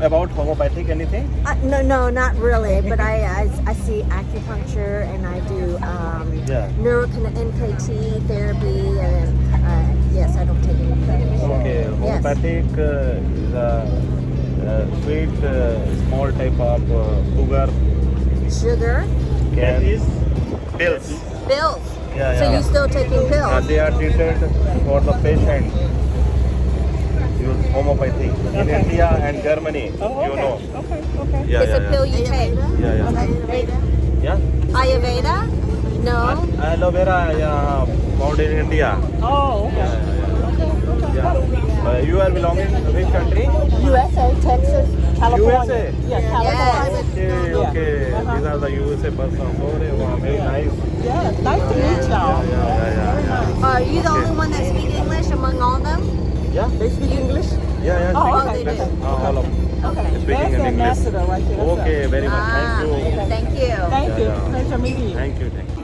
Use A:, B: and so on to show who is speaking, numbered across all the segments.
A: About homeopathic, anything?
B: No, not really. But I see acupuncture and I do
A: Yeah.
B: NKT therapy and yes, I don't take any medication.
A: Okay,
B: Yes.
A: homeopathic is a sweet, small type of sugar.
B: Sugar,
A: Can pills.
B: pills.
A: Yeah,
B: So
A: yeah.
B: you still taking pills?
A: They are treated for the patient. Use homeopathy in
C: Okay.
A: India and Germany.
C: Oh,
A: You
C: okay.
A: know.
C: Okay.
A: Yeah,
B: It's
A: yeah,
B: a pill
A: yeah.
B: you take.
A: Yeah, yeah. Yeah.
B: Ayurveda? No.
A: Aloe vera, yeah, found in India.
C: Oh, okay.
A: Yeah. You are belonging to which country?
C: USA, Texas, California.
A: USA?
C: Yeah, California.
A: Okay, okay. These are the USA persons. Oh, wow, very nice.
C: Yeah, nice to meet y'all.
A: Yeah.
B: Are you the only one that speak English among all of them?
A: Yeah,
C: They speak English?
A: yeah.
C: Oh,
A: speaking
C: okay.
A: English. All of
C: Okay.
A: speaking
C: That's
A: in
C: the
A: English.
C: ambassador right there. That's
A: Okay,
C: us.
A: very much. Thank you.
B: Thank you.
C: Thank you.
A: Yeah.
C: Pleasure meeting you.
A: Thank you. Thank you.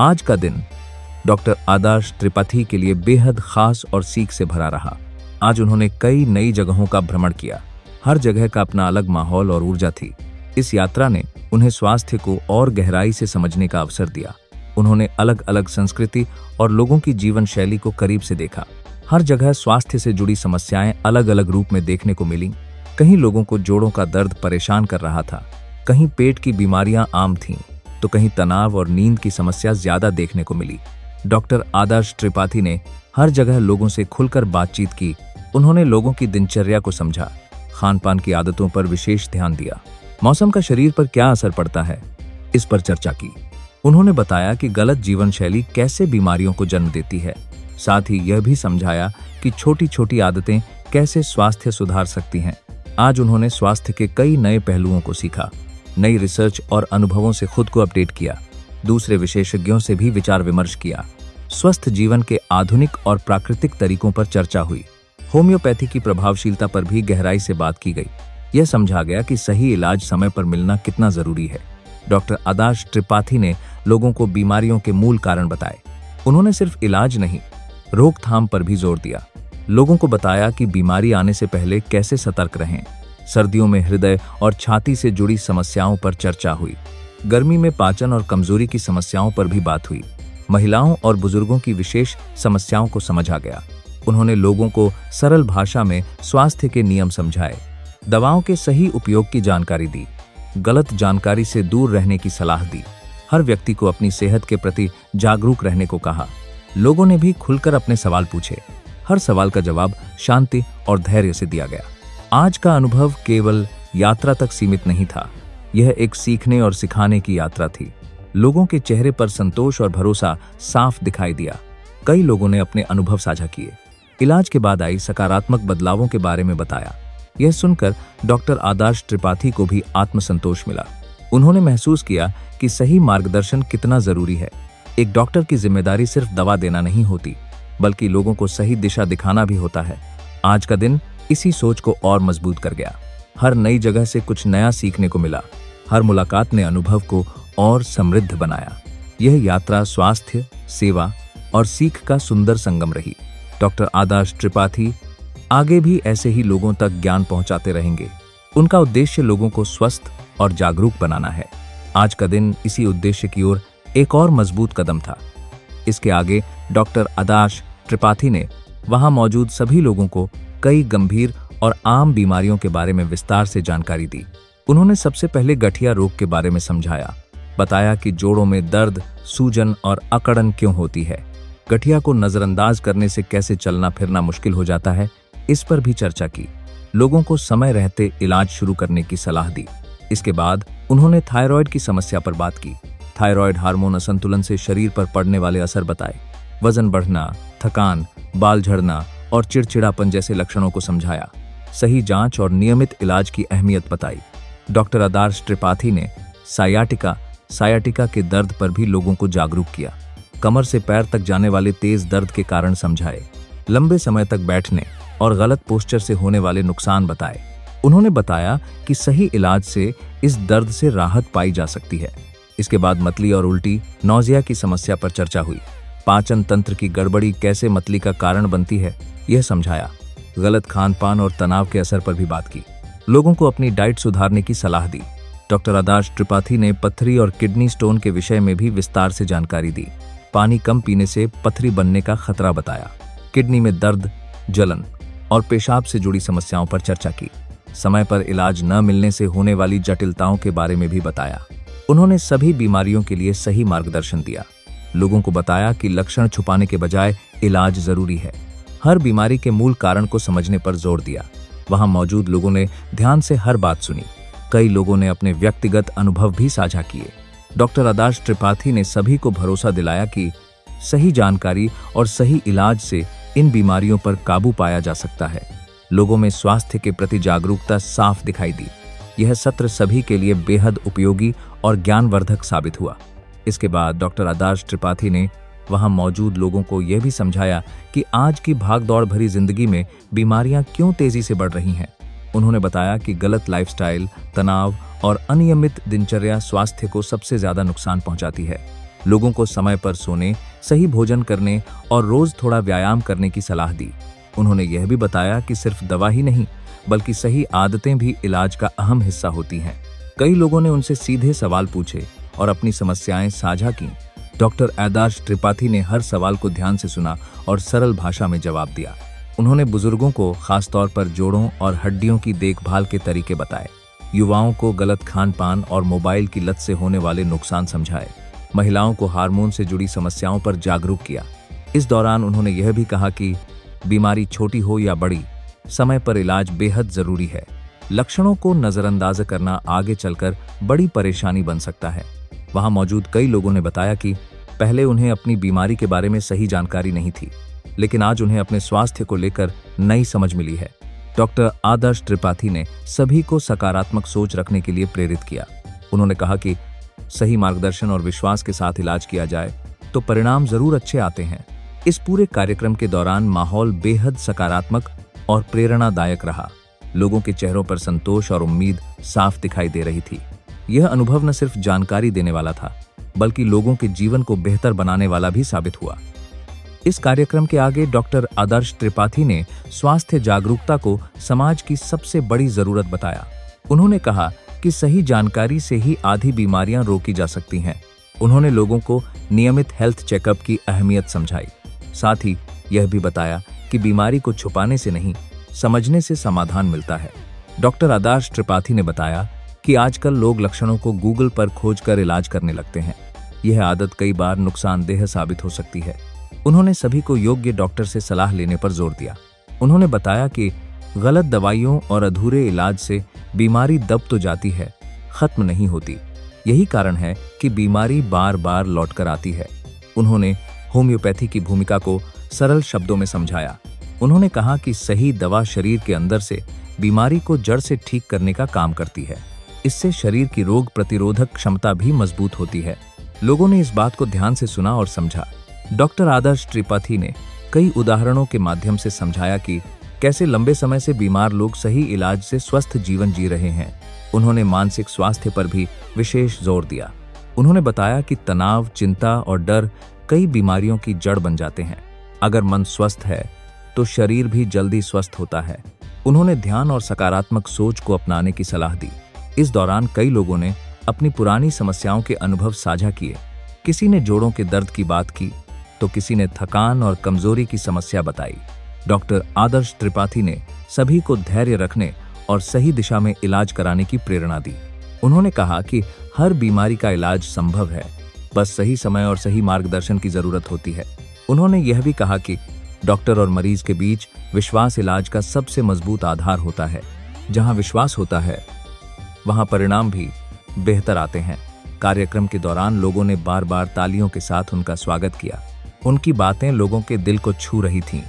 D: आज का दिन doctor आदर्श त्रिपाठी के लिए बेहद खास और सीख से भरा रहा। आज उन्होंने कई नई जगहों का भ्रमण किया। हर जगह का अपना अलग माहौल और ऊर्जा थी। इस यात्रा ने उन्हें स्वास्थ्य को और गहराई से समझने का अवसर दिया। उन्होंने अलग अलग संस्कृति और लोगों की जीवन शैली को करीब से देखा। हर जगह स्वास्थ्य से जुड़ी समस्याएं अलग अलग रूप में देखने को मिली। कहीं लोगों को जोड़ों का दर्द परेशान कर रहा था, कहीं पेट की बीमारियां आम थीं, तो कहीं तनाव और नींद की समस्या ज्यादा देखने को मिली। डॉक्टर आदर्श त्रिपाठी ने हर जगह लोगों से खुलकर बातचीत की। उन्होंने लोगों की दिनचर्या को समझा, खान पान की आदतों पर विशेष ध्यान दिया, मौसम का शरीर पर क्या असर पड़ता है, इस पर चर्चा की। उन्होंने बताया कि गलत जीवन शैली कैसे बीमारियों को जन्म देती है। साथ ही यह भी समझाया कि छोटी छोटी आदतें कैसे स्वास्थ्य सुधार सकती हैं। आज उन्होंने स्वास्थ्य के कई नए पहलुओं को सीखा, नई रिसर्च और अनुभवों से खुद को अपडेट किया, दूसरे विशेषज्ञों से भी विचार विमर्श किया। स्वस्थ जीवन के आधुनिक और प्राकृतिक तरीकों पर चर्चा हुई। होम्योपैथी की प्रभावशीलता पर भी गहराई से बात की गई। यह समझा गया कि सही इलाज समय पर मिलना कितना जरूरी है। डॉक्टर आदर्श त्रिपाठी ने लोगों को बीमारियों के मूल कारण बताए। उन्होंने सिर्फ इलाज नहीं, रोकथाम पर भी जोर दिया। लोगों को बताया कि बीमारी आने से पहले कैसे सतर्क रहें। सर्दियों में हृदय और छाती से जुड़ी समस्याओं पर चर्चा हुई। गर्मी में पाचन और कमजोरी की समस्याओं पर भी बात हुई। महिलाओं और बुजुर्गों की विशेष समस्याओं को समझा गया। उन्होंने लोगों को सरल भाषा में स्वास्थ्य के नियम समझाए, दवाओं के सही उपयोग की जानकारी दी, गलत जानकारी से दूर रहने की सलाह दी। हर व्यक्ति को अपनी सेहत के प्रति जागरूक रहने को कहा। लोगों ने भी खुलकर अपने सवाल पूछे। हर सवाल का जवाब शांति और धैर्य से दिया गया। आज का अनुभव केवल यात्रा तक सीमित नहीं था, यह एक सीखने और सिखाने की यात्रा थी। लोगों के चेहरे पर संतोष और भरोसा साफ दिखाई दिया। कई लोगों ने अपने अनुभव साझा किए, इलाज के बाद आई सकारात्मक बदलावों के बारे में बताया। यह सुनकर डॉक्टर आदर्श त्रिपाठी को भी आत्मसंतोष मिला। उन्होंने महसूस किया कि सही मार्गदर्शन कितना जरूरी है। एक डॉक्टर की जिम्मेदारी सिर्फ दवा देना नहीं होती, बल्कि लोगों को सही दिशा दिखाना भी होता है। आज का दिन इसी सोच को और मजबूत कर गया। हर नई जगह से कुछ नया सीखने को मिला। हर मुलाकात ने अनुभव को और समृद्ध बनाया। यह यात्रा स्वास्थ्य, सेवा और सीख का सुंदर संगम रही। डॉक्टर आदर्श त्रिपाठी आगे भी ऐसे ही लोगों तक ज्ञान पहुंचाते रहेंगे। उनका उद्देश्य लोगों को स्वस्थ और जागरूक बनाना है। आज का दिन इसी उद्देश्य की ओर एक और मजबूत कदम था। इसके आगे डॉक्टर आदर्श त्रिपाठी ने वहां मौजूद सभी लोगों को कई गंभीर और आम बीमारियों के बारे में विस्तार से जानकारी दी। उन्होंने सबसे पहले गठिया रोग के बारे में समझाया, बताया कि जोड़ों में दर्द, सूजन और अकड़न क्यों होती है, गठिया को नजरअंदाज करने से कैसे चलना फिरना मुश्किल हो जाता है, इस पर भी चर्चा की। लोगों को समय रहते इलाज शुरू करने की सलाह दी। इसके बाद उन्होंने थायराइड की समस्या पर बात की। थायराइड हार्मोन असंतुलन से शरीर पर पड़ने वाले असर बताए। वजन बढ़ना, थकान, बाल झड़ना और चिड़चिड़ापन जैसे लक्षणों को समझाया। सही जांच और नियमित इलाज की अहमियत बताई। डॉक्टर आदर्श त्रिपाठी ने सायाटिका के दर्द पर भी लोगों को जागरूक किया। कमर से पैर तक जाने वाले तेज दर्द के कारण समझाए। लंबे समय तक बैठने और गलत पोस्चर से होने वाले नुकसान बताए। उन्होंने बताया कि सही इलाज से इस दर्द से राहत पाई जा सकती है। इसके बाद मतली और उल्टी, नौजिया की समस्या पर चर्चा हुई। पाचन तंत्र की गड़बड़ी कैसे मतली का कारण बनती है, यह समझाया। गलत खान पान और तनाव के असर पर भी बात की। लोगों को अपनी डाइट सुधारने की सलाह दी। डॉक्टर आदर्श त्रिपाठी ने पथरी और किडनी स्टोन के विषय में भी विस्तार से जानकारी दी। पानी कम पीने से पथरी बनने का खतरा बताया। किडनी में दर्द, जलन और पेशाब से जुड़ी समस्याओं पर चर्चा की। समय पर इलाज न मिलने से होने वाली जटिलताओं के बारे में भी बताया। उन्होंने सभी बीमारियों के लिए सही मार्गदर्शन दिया। लोगों को बताया कि लक्षण छुपाने के बजाय इलाज जरूरी है। हर बीमारी के मूल कारण को समझने पर जोर दिया। वहां मौजूद लोगों ने ध्यान से हर बात सुनी। कई लोगों ने अपने व्यक्तिगत अनुभव भी साझा किए। डॉक्टर आदर्श त्रिपाठी ने सभी को भरोसा दिलाया कि सही जानकारी और सही इलाज से इन बीमारियों पर काबू पाया जा सकता है। लोगों में स्वास्थ्य के प्रति जागरूकता साफ दिखाई दी। यह सत्र सभी के लिए बेहद उपयोगी और ज्ञानवर्धक साबित हुआ। इसके बाद डॉक्टर आदर्श त्रिपाठी ने वहां मौजूद लोगों को यह भी समझाया कि आज की भागदौड़ भरी जिंदगी में बीमारियां क्यों तेजी से बढ़ रही हैं। उन्होंने बताया कि गलत लाइफस्टाइल, तनाव और अनियमित दिनचर्या स्वास्थ्य को सबसे ज्यादा नुकसान पहुंचाती है। लोगों को समय पर सोने, सही भोजन करने और रोज थोड़ा व्यायाम करने की सलाह दी। उन्होंने यह भी बताया कि सिर्फ दवा ही नहीं, बल्कि सही आदतें भी इलाज का अहम हिस्सा होती हैं। कई लोगों ने उनसे सीधे सवाल पूछे और अपनी समस्याएं साझा की। डॉक्टर आदर्श त्रिपाठी ने हर सवाल को ध्यान से सुना और सरल भाषा में जवाब दिया। उन्होंने बुजुर्गों को खासतौर पर जोड़ों और हड्डियों की देखभाल के तरीके बताए। युवाओं को गलत खान पान और मोबाइल की लत से होने वाले नुकसान समझाए। महिलाओं को हार्मोन से जुड़ी समस्याओं पर जागरूक किया। इस दौरान उन्होंने यह भी कहा कि बीमारी छोटी हो या बड़ी, समय पर इलाज बेहद जरूरी है। लक्षणों को नजरअंदाज करना आगे चलकर बड़ी परेशानी बन सकता है। वहां मौजूद कई लोगों ने बताया कि पहले उन्हें अपनी बीमारी के बारे में सही जानकारी नहीं थी, लेकिन आज उन्हें अपने स्वास्थ्य को लेकर नई समझ मिली है। डॉक्टर आदर्श त्रिपाठी ने सभी को सकारात्मक सोच रखने के लिए प्रेरित किया। उन्होंने कहा कि सही मार्गदर्शन और विश्वास के साथ इलाज किया जाए तो परिणाम जरूर अच्छे आते हैं। इस पूरे कार्यक्रम के दौरान माहौल बेहद सकारात्मक और प्रेरणादायक रहा। लोगों के चेहरों पर संतोष और उम्मीद साफ दिखाई दे रही थी। यह अनुभव न सिर्फ जानकारी देने वाला था, बल्कि लोगों के जीवन को बेहतर बनाने वाला भी साबित हुआ। इस कार्यक्रम के आगे डॉक्टर आदर्श त्रिपाठी ने स्वास्थ्य जागरूकता को समाज की सबसे बड़ी जरूरत बताया। उन्होंने कहा कि सही जानकारी से ही आधी बीमारियां रोकी जा सकती हैं। उन्होंने लोगों को नियमित हेल्थ चेकअप की अहमियत समझाई। साथ ही यह भी बताया कि बीमारी को छुपाने से नहीं, समझने से समाधान मिलता है। डॉक्टर आदर्श त्रिपाठी ने बताया कि आजकल लोग लक्षणों को गूगल पर खोजकर इलाज करने लगते हैं। यह आदत कई बार नुकसानदेह साबित हो सकती है। उन्होंने सभी को योग्य डॉक्टर से सलाह लेने पर जोर दिया। उन्होंने बताया कि गलत दवाइयों और अधूरे इलाज से बीमारी दब तो जाती है, खत्म नहीं होती। यही कारण है कि बीमारी बार बार लौटकर आती है। उन्होंने होम्योपैथी की भूमिका को सरल शब्दों में समझाया। उन्होंने कहा कि सही दवा शरीर के अंदर से बीमारी को जड़ से ठीक करने का काम करती है। इससे शरीर की रोग प्रतिरोधक क्षमता भी मजबूत होती है। लोगों ने इस बात को ध्यान से सुना और समझा। डॉक्टर आदर्श त्रिपाठी ने कई उदाहरणों के माध्यम से समझाया कि कैसे लंबे समय से बीमार लोग सही इलाज से स्वस्थ जीवन जी रहे हैं। उन्होंने मानसिक स्वास्थ्य पर भी विशेष जोर दिया। उन्होंने बताया कि तनाव, चिंता और डर कई बीमारियों की जड़ बन जाते हैं। अगर मन स्वस्थ है तो शरीर भी जल्दी स्वस्थ होता है। उन्होंने ध्यान और सकारात्मक सोच को अपनाने की सलाह दी। इस दौरान कई लोगों ने अपनी पुरानी समस्याओं के अनुभव साझा किए। किसी ने जोड़ों के दर्द की बात की तो किसी ने थकान और कमजोरी की समस्या बताई। डॉक्टर आदर्श त्रिपाठी ने सभी को धैर्य रखने और सही दिशा में इलाज कराने की प्रेरणा दी। उन्होंने कहा कि हर बीमारी का इलाज संभव है, बस सही समय और सही मार्गदर्शन की जरूरत होती है। उन्होंने यह भी कहा कि डॉक्टर और मरीज के बीच विश्वास इलाज का सबसे मजबूत आधार होता है। जहां विश्वास होता है वहां परिणाम भी बेहतर आते हैं। कार्यक्रम के दौरान लोगों ने बार बार तालियों के साथ उनका स्वागत किया। उनकी बातें लोगों के दिल को छू रही थीं।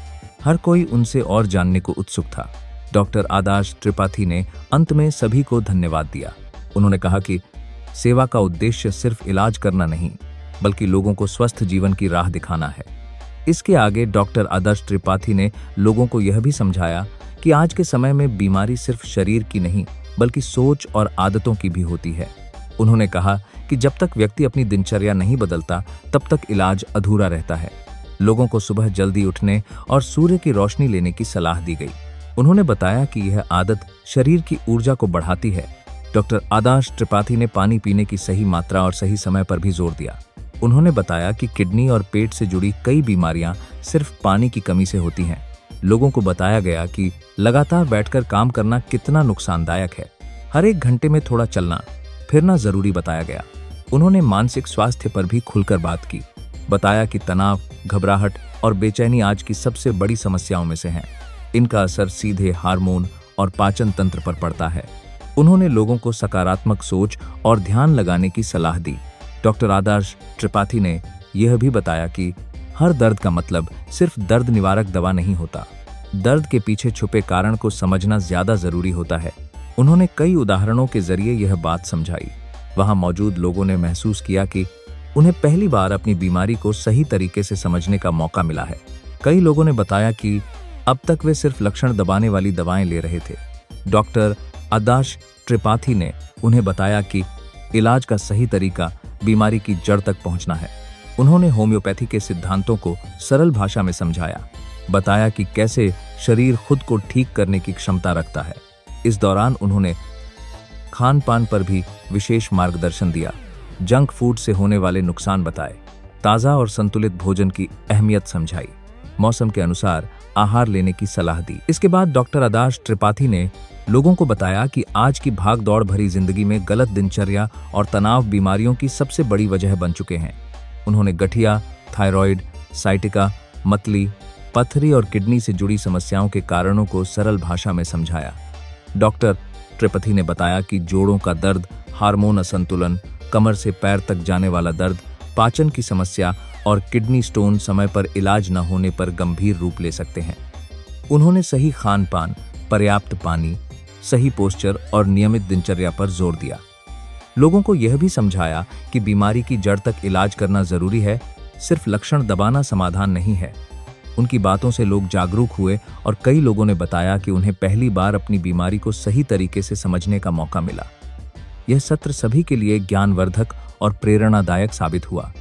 D: हर कोई उनसे और जानने को उत्सुक था। डॉक्टर आदर्श त्रिपाठी ने अंत में सभी को धन्यवाद दिया। उन्होंने कहा कि सेवा का उद्देश्य सिर्फ इलाज करना नहीं, बल्कि लोगों को स्वस्थ जीवन की राह दिखाना है। इसके आगे डॉक्टर आदर्श त्रिपाठी ने लोगों को यह भी समझाया कि आज के समय में बीमारी सिर्फ शरीर की नहीं, बल्कि सोच और आदतों की भी होती है। उन्होंने कहा कि जब तक व्यक्ति अपनी दिनचर्या नहीं बदलता, तब तक इलाज अधूरा रहता है। लोगों को सुबह जल्दी उठने और सूर्य की रोशनी लेने की सलाह दी गई। उन्होंने बताया कि यह आदत शरीर की ऊर्जा को बढ़ाती है। डॉक्टर आदर्श त्रिपाठी ने पानी पीने की सही मात्रा और सही समय पर भी जोर दिया। उन्होंने बताया कि किडनी और पेट से जुड़ी कई बीमारियां सिर्फ पानी की कमी से होती हैं। लोगों को बताया गया कि लगातार बैठकर काम करना कितना नुकसानदायक है। हर एक घंटे में थोड़ा चलना फिरना जरूरी बताया गया। उन्होंने मानसिक स्वास्थ्य पर भी खुलकर बात की। बताया कि तनाव, घबराहट और बेचैनी आज की सबसे बड़ी समस्याओं में से हैं। इनका असर सीधे हार्मोन और पाचन तंत्र पर पड़ता है। उन्होंने लोगों को सकारात्मक सोच और ध्यान लगाने की सलाह दी। डॉक्टर आदर्श त्रिपाठी ने यह भी बताया कि हर दर्द का मतलब सिर्फ दर्द निवारक दवा नहीं होता। दर्द के पीछे छुपे कारण को समझना ज्यादा जरूरी होता है। उन्होंने कई उदाहरणों के जरिए यह बात समझाई। वहां मौजूद लोगों ने महसूस किया कि उन्हें पहली बार अपनी बीमारी को सही तरीके से समझने का मौका मिला है। कई लोगों ने बताया कि अब तक वे सिर्फ लक्षण दबाने वाली दवाएं ले रहे थे। डॉक्टर आदर्श त्रिपाठी ने उन्हें बताया कि इलाज का सही तरीका बीमारी की जड़ तक पहुंचना है। उन्होंने होम्योपैथी के सिद्धांतों को सरल भाषा में समझाया। बताया कि कैसे शरीर खुद को ठीक करने की क्षमता रखता है। इस दौरान उन्होंने खान पान पर भी विशेष मार्गदर्शन दिया। जंक फूड से होने वाले नुकसान बताए। ताज़ा और संतुलित भोजन की अहमियत समझाई। मौसम के अनुसार आहार लेने की सलाह दी। इसके बाद डॉक्टर आदर्श त्रिपाठी ने लोगों को बताया कि आज की भाग दौड़ भरी जिंदगी में गलत दिनचर्या और तनाव बीमारियों की सबसे बड़ी वजह बन चुके हैं। उन्होंने गठिया, थायराइड, साइटिका, मतली, पथरी और किडनी से जुड़ी समस्याओं के कारणों को सरल भाषा में समझाया। डॉक्टर त्रिपाठी ने बताया कि जोड़ों का दर्द, हार्मोन असंतुलन, कमर से पैर तक जाने वाला दर्द, पाचन की समस्या और किडनी स्टोन समय पर इलाज न होने पर गंभीर रूप ले सकते हैं। उन्होंने सही खान पान, पर्याप्त पानी, सही पोस्चर और नियमित दिनचर्या पर जोर दिया। लोगों को यह भी समझाया कि बीमारी की जड़ तक इलाज करना जरूरी है, सिर्फ लक्षण दबाना समाधान नहीं है। उनकी बातों से लोग जागरूक हुए और कई लोगों ने बताया कि उन्हें पहली बार अपनी बीमारी को सही तरीके से समझने का मौका मिला। यह सत्र सभी के लिए ज्ञानवर्धक और प्रेरणादायक साबित हुआ।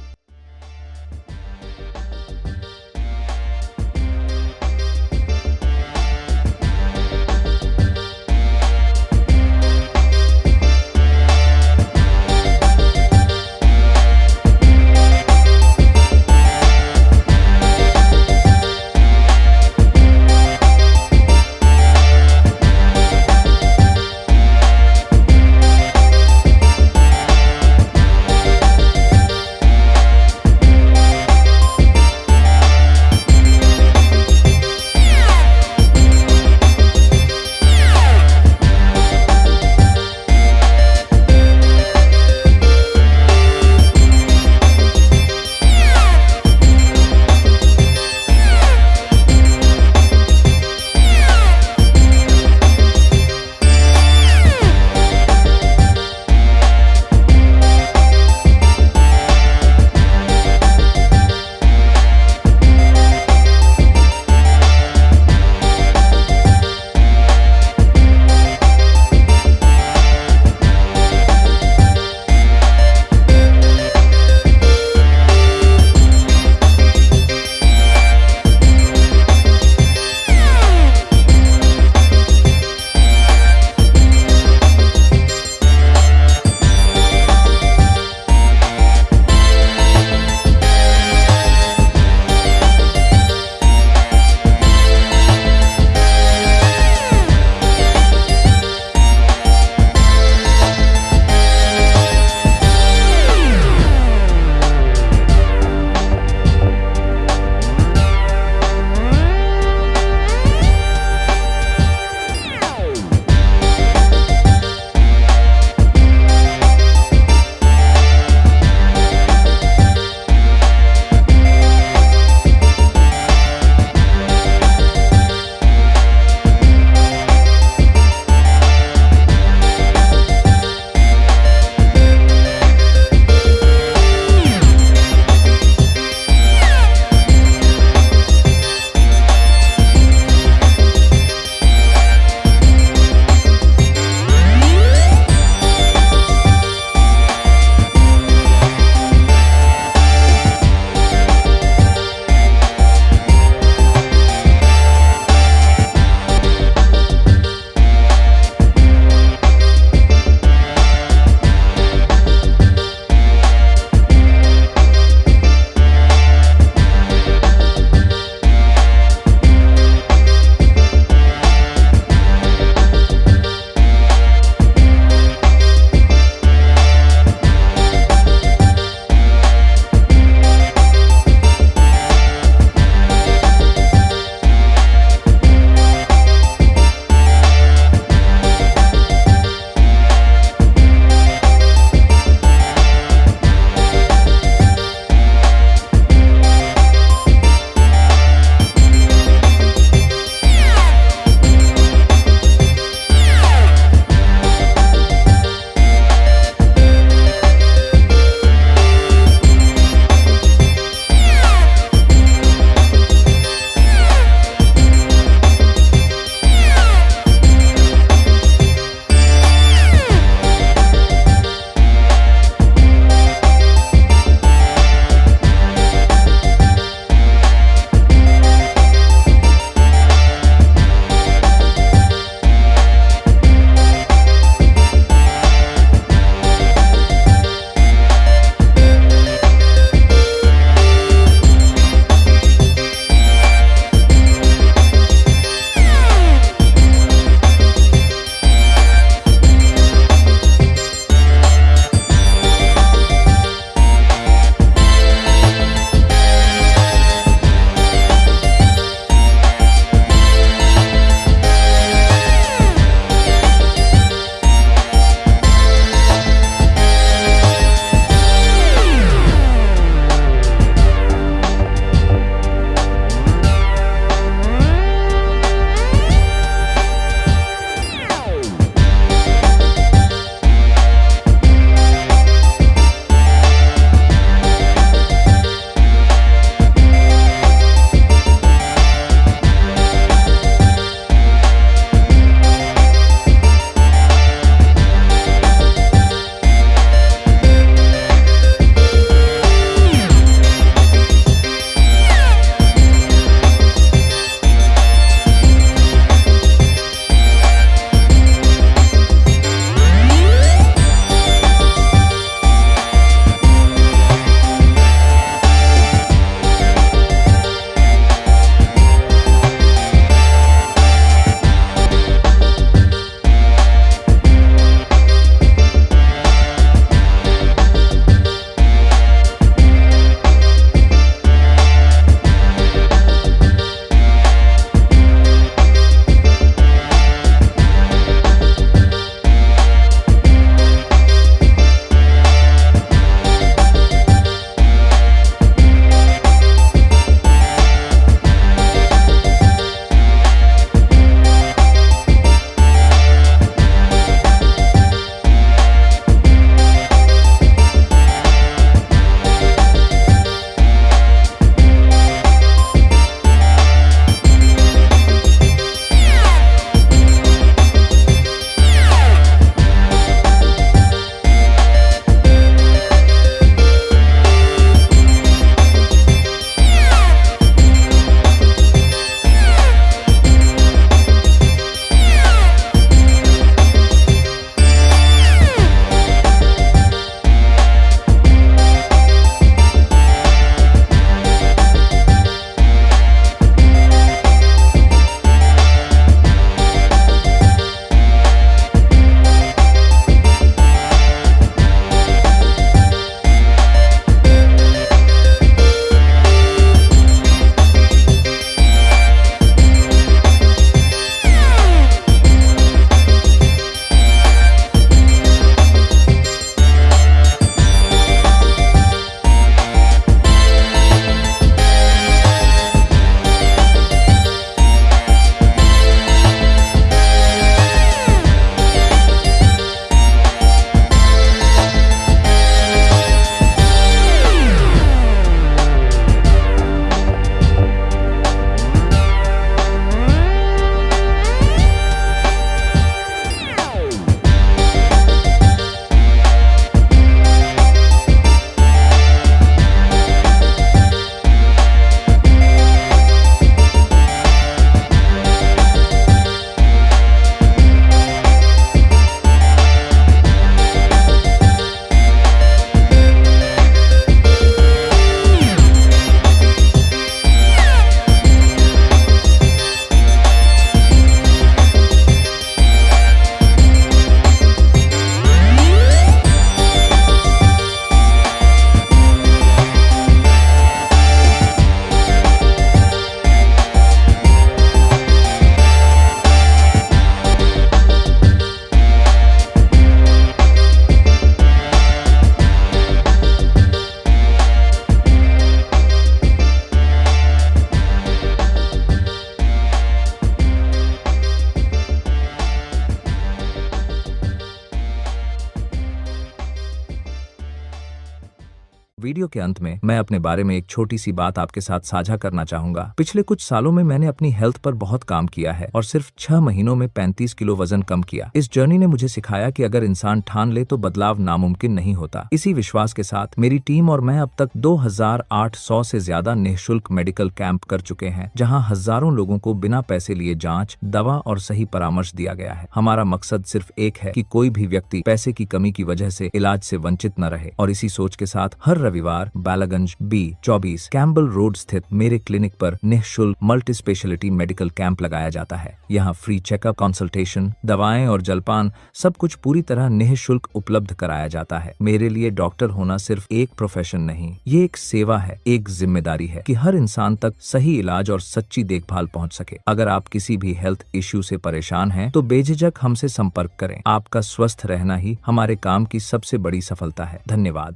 D: वीडियो के अंत में मैं अपने बारे में एक छोटी सी बात आपके साथ साझा करना चाहूंगा। पिछले कुछ सालों में मैंने अपनी हेल्थ पर बहुत काम किया है और सिर्फ 6 महीनों में 35 किलो वजन कम किया। इस जर्नी ने मुझे सिखाया कि अगर इंसान ठान ले तो बदलाव नामुमकिन नहीं होता। इसी विश्वास के साथ मेरी टीम और मैं अब तक 2800 से ज्यादा निःशुल्क मेडिकल कैंप कर चुके हैं, जहां हजारों लोगों को बिना पैसे लिए जांच, दवा और सही परामर्श दिया गया है। हमारा मकसद सिर्फ एक है कि कोई भी व्यक्ति पैसे की कमी की वजह से इलाज से वंचित न रहे, और इसी सोच के साथ हर रविवार बालागंज B24 कैम्बल रोड स्थित मेरे क्लिनिक पर निःशुल्क मल्टी स्पेशलिटी मेडिकल कैंप लगाया जाता है। यहाँ फ्री चेकअप, कंसल्टेशन, दवाएं और जलपान सब कुछ पूरी तरह निःशुल्क उपलब्ध कराया जाता है। मेरे लिए डॉक्टर होना सिर्फ एक प्रोफेशन नहीं, ये एक सेवा है, एक जिम्मेदारी है कि हर इंसान तक सही इलाज और सच्ची देखभाल पहुंच सके। अगर आप किसी भी हेल्थ इश्यू से परेशान हैं, तो बेझिझक हमसे संपर्क करें। आपका स्वस्थ रहना ही हमारे काम की सबसे बड़ी सफलता है। धन्यवाद।